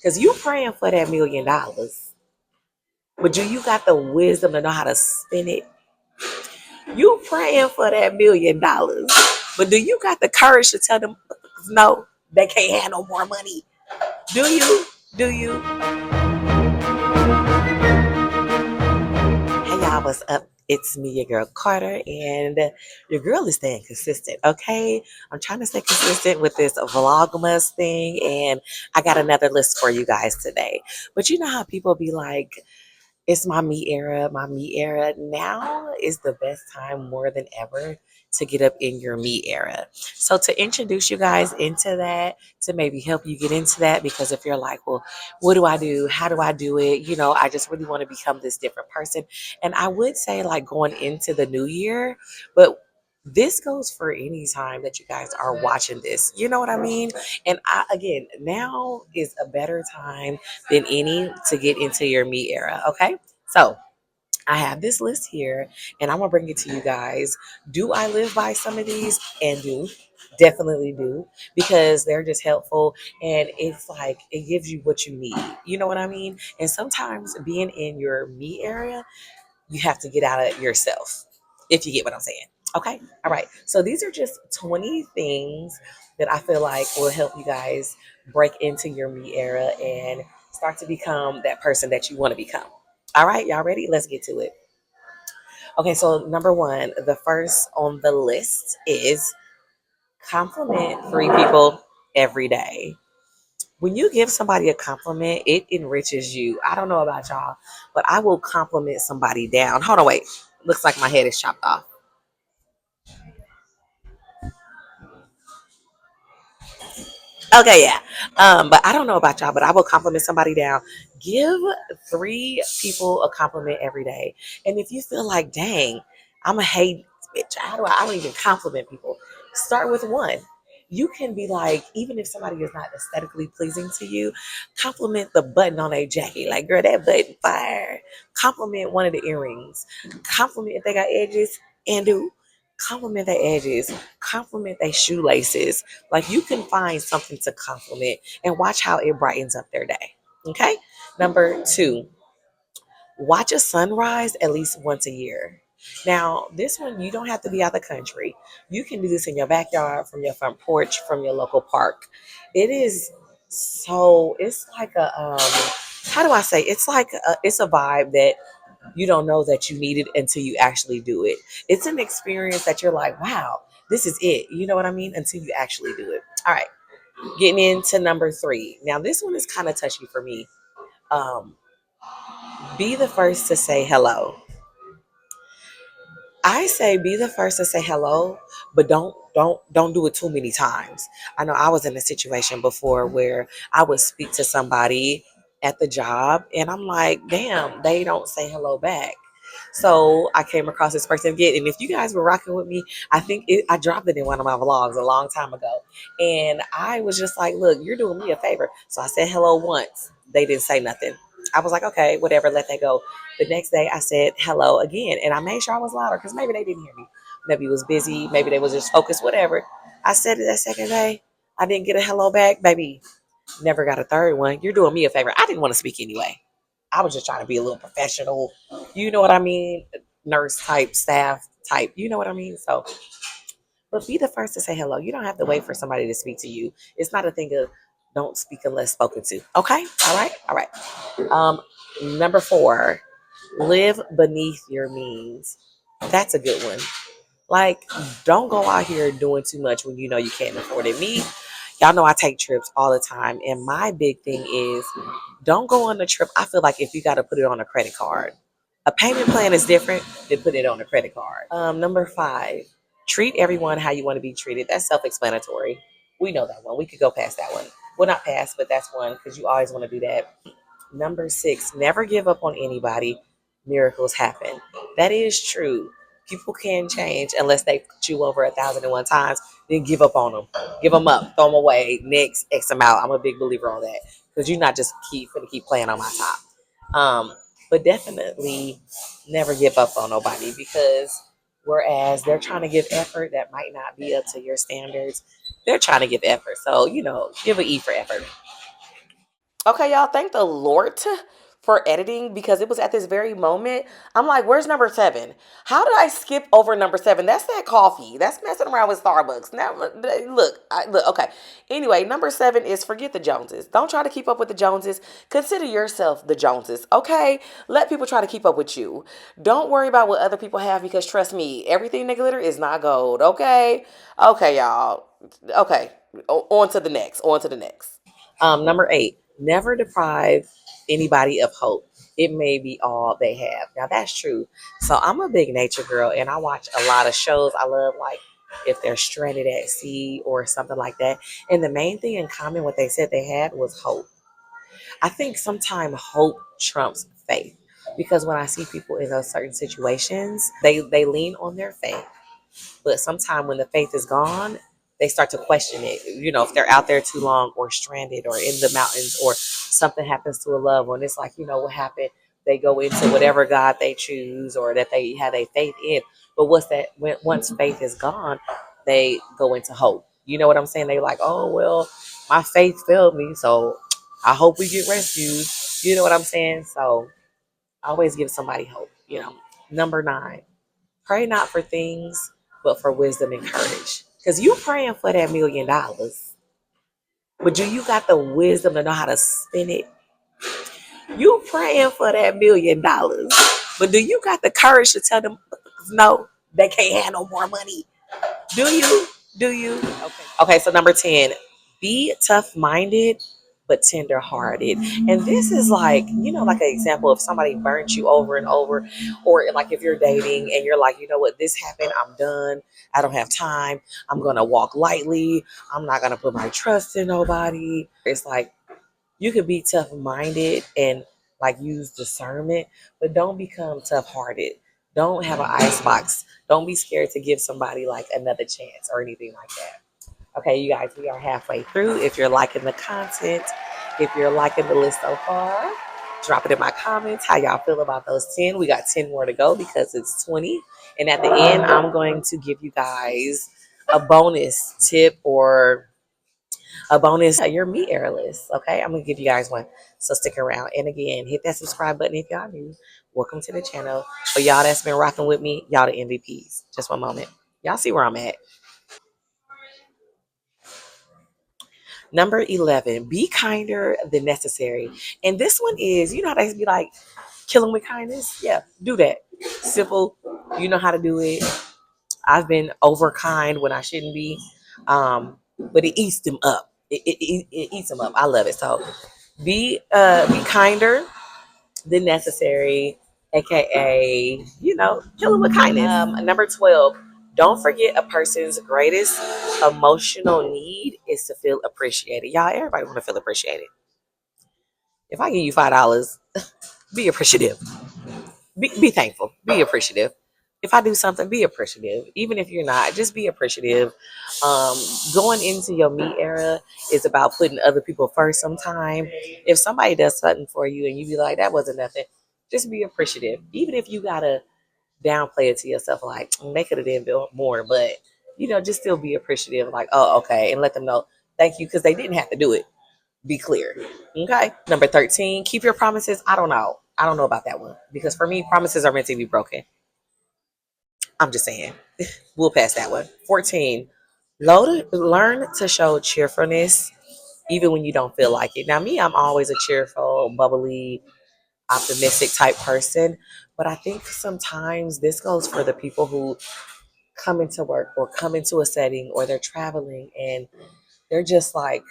Because you praying for that $1,000,000. But do you got the wisdom to know how to spend it? You praying for that $1,000,000. But do you got the courage to tell them no, they can't have no more money? Do you? Do you? Hey y'all, what's up? It's me, your girl Carter, and your girl is staying consistent, okay? I'm trying to stay consistent with this Vlogmas thing, and I got another list for you guys today. But you know how people be like, it's my me era, my me era. Now is the best time more than ever to get up in your me era. So to introduce you guys into that, to maybe help you get into that, because if you're like, well, what do I do? How do I do it? You know, I just really want to become this different person. And I would say like going into the new year, but this goes for any time that you guys are watching this. You know what I mean? And again, now is a better time than any to get into your me era. Okay. So I have this list here and I'm going to bring it to you guys. Do I live by some of these? And do. Definitely do, because they're just helpful and it's like it gives you what you need. You know what I mean? And sometimes being in your me area, you have to get out of yourself, if you get what I'm saying. Okay. All right. So these are just 20 things that I feel like will help you guys break into your me era and start to become that person that you want to become. All right. Y'all ready? Let's get to it. Okay. So, number one, the first on the list is compliment three people every day. When you give somebody a compliment, it enriches you. I don't know about y'all, but I will compliment somebody down. Hold on, wait. Looks like my head is chopped off. Okay, yeah. But I don't know about y'all, but I will compliment somebody down. Give three people a compliment every day. And if you feel like, dang, I'm a hate bitch, I don't even compliment people. Start with one. You can be like, even if somebody is not aesthetically pleasing to you, compliment the button on their jacket. Like, girl, that button fire. Compliment one of the earrings. Compliment if they got edges and do. Compliment their edges. Compliment their shoelaces. Like you can find something to compliment and watch how it brightens up their day. Okay. Number two, watch a sunrise at least once a year. Now, this one, you don't have to be out the country. You can do this in your backyard, from your front porch, from your local park. It is so, it's like how do I say? It's a vibe that you don't know that you need it until you actually do it. It's an experience that you're like, wow, this is it. You know what I mean? Until you actually do it. All right. Getting into number three. Now, this one is kind of touchy for me. Um, be the first to say hello. I say be the first to say hello, but don't do it too many times. I know I was in a situation before where I would speak to somebody at the job and I'm like, damn, they don't say hello back. So I came across this person again, and if you guys were rocking with me, I dropped it in one of my vlogs a long time ago, and I was just like, "Look, you're doing me a favor." So I said hello once. They didn't say nothing. I was like, "Okay, whatever, let that go." The next day, I said hello again, and I made sure I was louder because maybe they didn't hear me. Maybe it was busy. Maybe they was just focused. Whatever. I said it that second day. I didn't get a hello back, baby. Never got a third one. You're doing me a favor. I didn't want to speak anyway. I was just trying to be a little professional. You know what I mean? Nurse type, staff type. You know what I mean? So, but be the first to say hello. You don't have to wait for somebody to speak to you. It's not a thing of don't speak unless spoken to. Okay? All right? All right. Number four, live beneath your means. That's a good one. Like, don't go out here doing too much when you know you can't afford it. Me, y'all know I take trips all the time. And my big thing is don't go on the trip. I feel like if you got to put it on a credit card, a payment plan is different than putting it on a credit card. Number five, treat everyone how you want to be treated. That's self explanatory. We know that one. We could go past that one. Well, not past, but that's one because you always want to do that. Number six, never give up on anybody. Miracles happen. That is true. People can change unless they put you over 1,001 times. Then give up on them. Give them up. Throw them away. Next, X them out. I'm a big believer on that because you're not just gonna keep playing on my top. But definitely never give up on nobody because whereas they're trying to give effort that might not be up to your standards, they're trying to give effort. So give an E for effort. Okay, y'all, thank the Lord for editing because it was at this very moment. I'm like, where's number 7? How did I skip over number 7? That's that coffee. That's messing around with Starbucks. Now, look, okay. Anyway, number 7 is forget the Joneses. Don't try to keep up with the Joneses. Consider yourself the Joneses, okay? Let people try to keep up with you. Don't worry about what other people have because trust me, everything that glitter is not gold, okay? Okay, y'all. Okay, on to the next. On to the next. Number 8, never deprive anybody of hope. It may be all they have. Now that's true. So I'm a big nature girl and I watch a lot of shows. I love like if they're stranded at sea or something like that. And the main thing in common what they said they had was hope. I think sometimes hope trumps faith. Because when I see people in those certain situations, they lean on their faith, but sometimes when the faith is gone, they start to question it. You know, if they're out there too long or stranded or in the mountains or something happens to a loved one, it's like, you know, what happened? They go into whatever God they choose or that they have a faith in. But what's that? Once faith is gone, they go into hope. You know what I'm saying? They like, oh, well, my faith failed me. So I hope we get rescued. You know what I'm saying? So I always give somebody hope, you know. Number 9, pray not for things, but for wisdom and courage. Because you praying for that $1,000,000, but do you got the wisdom to know how to spend it? You praying for that $1,000,000, but do you got the courage to tell them no, they can't have no more money? Do you? Do you? Okay. Okay, so number 10, be tough minded but tender hearted. And this is like, you know, like an example of somebody burnt you over and over, or like if you're dating and you're like, you know what, this happened, I'm done. I don't have time. I'm gonna walk lightly. I'm not gonna put my trust in nobody. It's like you could be tough minded and like use discernment, but don't become tough hearted. Don't have an ice box. Don't be scared to give somebody like another chance or anything like that. Okay, you guys, we are halfway through. If you're liking the content, if you're liking the list so far, drop it in my comments how y'all feel about those 10. We got 10 more to go because it's 20. And at the end, I'm going to give you guys a bonus tip or a bonus, your me era list. Okay, I'm gonna give you guys one. So stick around. And again, hit that subscribe button if y'all new. Welcome to the channel. For y'all that's been rocking with me, y'all the MVPs. Just one moment. Y'all see where I'm at. Number 11, be kinder than necessary. And this one is, you know how they be like, killing with kindness? Yeah, do that. Simple. You know how to do it. I've been over kind when I shouldn't be. But it eats them up. It eats them up. I love it. So be kinder than necessary, aka, you know, kill them with kindness. Number 12, don't forget a person's greatest emotional need is to feel appreciated. Y'all, everybody want to feel appreciated. If I give you $5, be appreciative. Be thankful. Be appreciative. If I do something, be appreciative. Even if you're not, just be appreciative. Going into your me era is about putting other people first sometime. If somebody does something for you and you be like, that wasn't nothing, just be appreciative. Even if you gotta downplay it to yourself, like they could have done more, but you know, just still be appreciative, like, oh, okay, and let them know thank you because they didn't have to do it. Be clear. Okay. Number 13, keep your promises. I don't know. I don't know about that one because for me, promises are meant to be broken. I'm just saying. We'll pass that one. 14, learn to show cheerfulness even when you don't feel like it. Now, me, I'm always a cheerful, bubbly, optimistic type person, but I think sometimes this goes for the people who come into work or come into a setting or they're traveling and they're just like,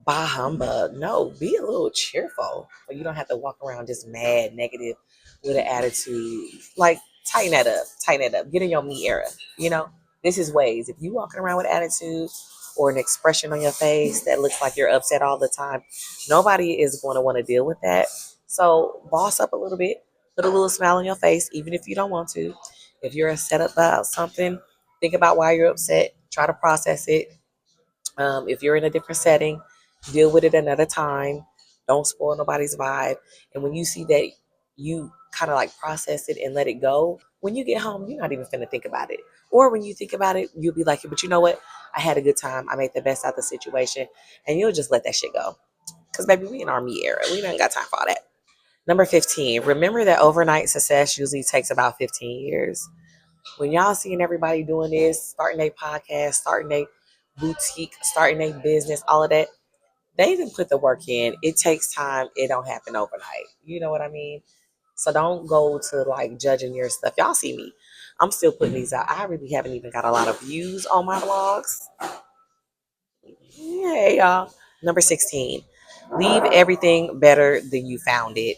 bah humbug. No, be a little cheerful. But you don't have to walk around just mad, negative, with an attitude. Like, tighten that up. Tighten that up. Get in your me era. You know, this is ways. If you walking around with attitude or an expression on your face that looks like you're upset all the time, nobody is going to want to deal with that. So boss up a little bit. Put a little smile on your face, even if you don't want to. If you're upset about something, think about why you're upset. Try to process it. If you're in a different setting, deal with it another time. Don't spoil nobody's vibe. And when you see that you kind of like process it and let it go, when you get home, you're not even finna think about it. Or when you think about it, you'll be like, but you know what? I had a good time. I made the best out of the situation. And you'll just let that shit go. Because, baby, we in our me era. We ain't got time for all that. Number 15, remember that overnight success usually takes about 15 years. When y'all seeing everybody doing this, starting a podcast, starting a boutique, starting a business, all of that, they didn't put the work in. It takes time. It don't happen overnight. You know what I mean? So don't go to like judging your stuff. Y'all see me. I'm still putting these out. I really haven't even got a lot of views on my vlogs. Hey, y'all. Number 16, leave everything better than you found it.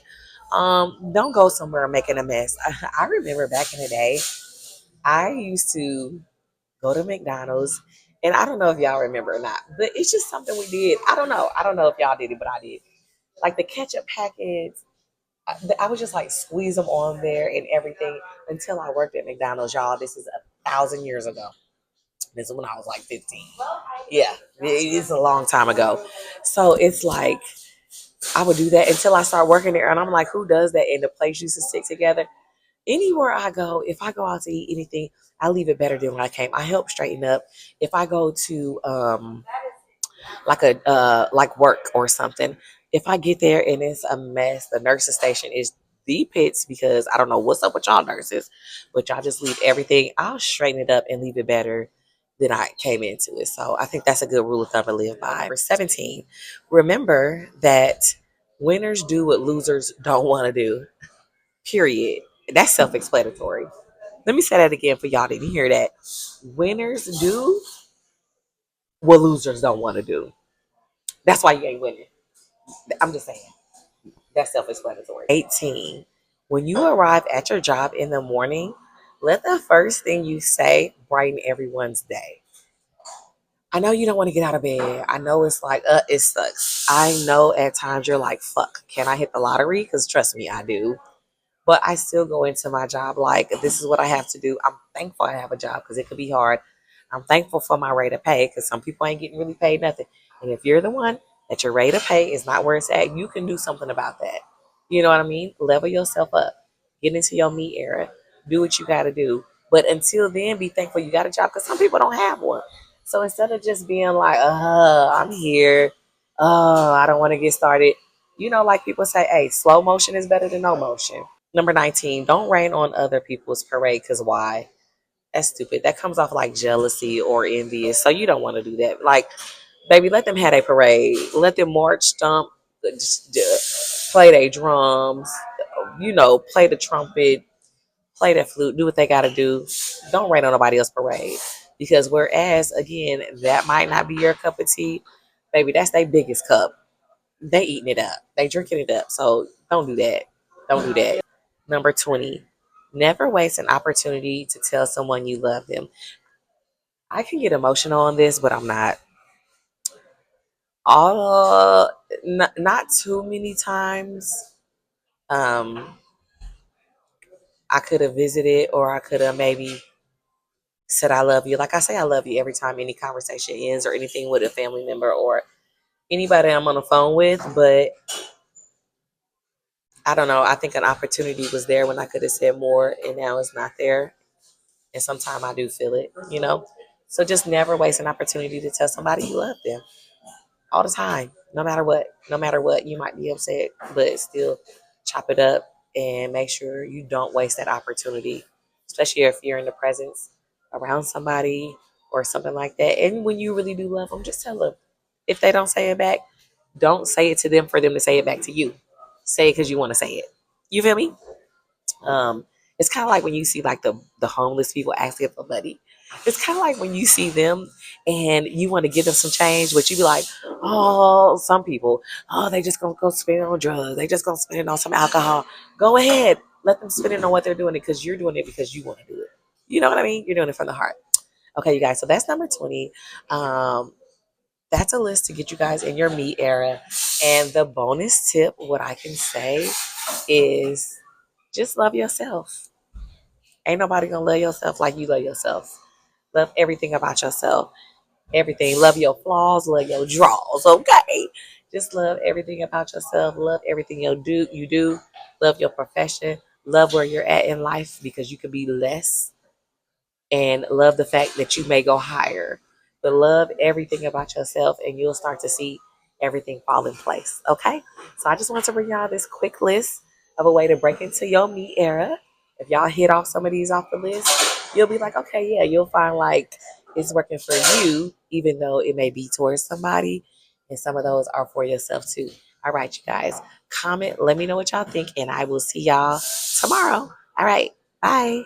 Don't go somewhere making a mess. I remember back in the day, I used to go to McDonald's, and I don't know if y'all remember or not, but it's just something we did. I don't know. I don't know if y'all did it, but I did. Like the ketchup packets, I would just like squeeze them on there and everything until I worked at McDonald's, y'all. This is 1,000 years ago. This is when I was like 15. Yeah, it is a long time ago. So it's like I would do that until I start working there, and I'm like, who does that? And the place used to stick together. Anywhere I go, if I go out to eat anything, I leave it better than when I came. I help straighten up. If I go to like a like work or something, if I get there and it's a mess, the nurses station is the pits because I don't know what's up with y'all nurses, but y'all just leave everything. I'll straighten it up and leave it better than I came into it. So I think that's a good rule of thumb to live by. Number 17, remember that winners do what losers don't want to do. Period. That's self-explanatory. Let me say that again for y'all didn't hear that. Winners do what losers don't want to do. That's why you ain't winning. I'm just saying. That's self-explanatory. 18. When you arrive at your job in the morning, let the first thing you say brighten everyone's day. I know you don't want to get out of bed. I know it's like, it sucks. I know at times you're like, fuck, can I hit the lottery? Because trust me, I do. But I still go into my job like this is what I have to do. I'm thankful I have a job because it could be hard. I'm thankful for my rate of pay because some people ain't getting really paid nothing. And if you're the one that your rate of pay is not where it's at, you can do something about that. You know what I mean? Level yourself up. Get into your me era. Do what you got to do. But until then, be thankful you got a job because some people don't have one. So instead of just being like, I'm here. I don't want to get started. You know, like people say, hey, slow motion is better than no motion. Number 19, don't rain on other people's parade because why? That's stupid. That comes off like jealousy or envious. So you don't want to do that. Like, baby, let them have a parade. Let them march, stomp, just play their drums, play the trumpet, play the flute, do what they got to do. Don't rain on nobody else's parade. Because whereas, again, that might not be your cup of tea, baby, that's their biggest cup. They eating it up. They drinking it up. So don't do that. Don't do that. Number 20, never waste an opportunity to tell someone you love them. I can get emotional on this, but I'm not. Not too many times. Um, I could have visited, or I could have maybe said I love you. Like I say, I love you every time any conversation ends, or anything with a family member or anybody I'm on the phone with. But I don't know. I think an opportunity was there when I could have said more, and now it's not there. And sometimes I do feel it. So just never waste an opportunity to tell somebody you love them all the time, no matter what. No matter what, you might be upset, but still chop it up and make sure you don't waste that opportunity, especially if you're in the presence around somebody or something like that. And when you really do love them, just tell them. If they don't say it back, don't say it to them for them to say it back to you. Say it because you want to say it. You feel me? Um, it's kind of like when you see like the homeless people asking for money. It's kind of like when you see them and you want to give them some change, but you be like, oh, some people, they just gonna go spend it on drugs. They just gonna spend it on some alcohol. Go ahead, let them spend it on what they're doing it because you're doing it because you want to do it. You know what I mean? You're doing it from the heart. Okay, you guys. So that's number 20. Um, that's a list to get you guys in your me era. And the bonus tip, what I can say is just love yourself. Ain't nobody gonna love yourself like you love yourself. Love everything about yourself. Everything. Love your flaws, love your draws, okay? Just love everything about yourself. Love everything you do. Love your profession. Love where you're at in life because you could be less. And love the fact that you may go higher. But love everything about yourself and you'll start to see everything fall in place. Okay. So I just want to bring y'all this quick list of a way to break into your me era. If y'all hit off some of these off the list, you'll be like, okay, yeah, you'll find like it's working for you, even though it may be towards somebody. And some of those are for yourself too. All right, you guys, comment, let me know what y'all think, and I will see y'all tomorrow. All right, bye.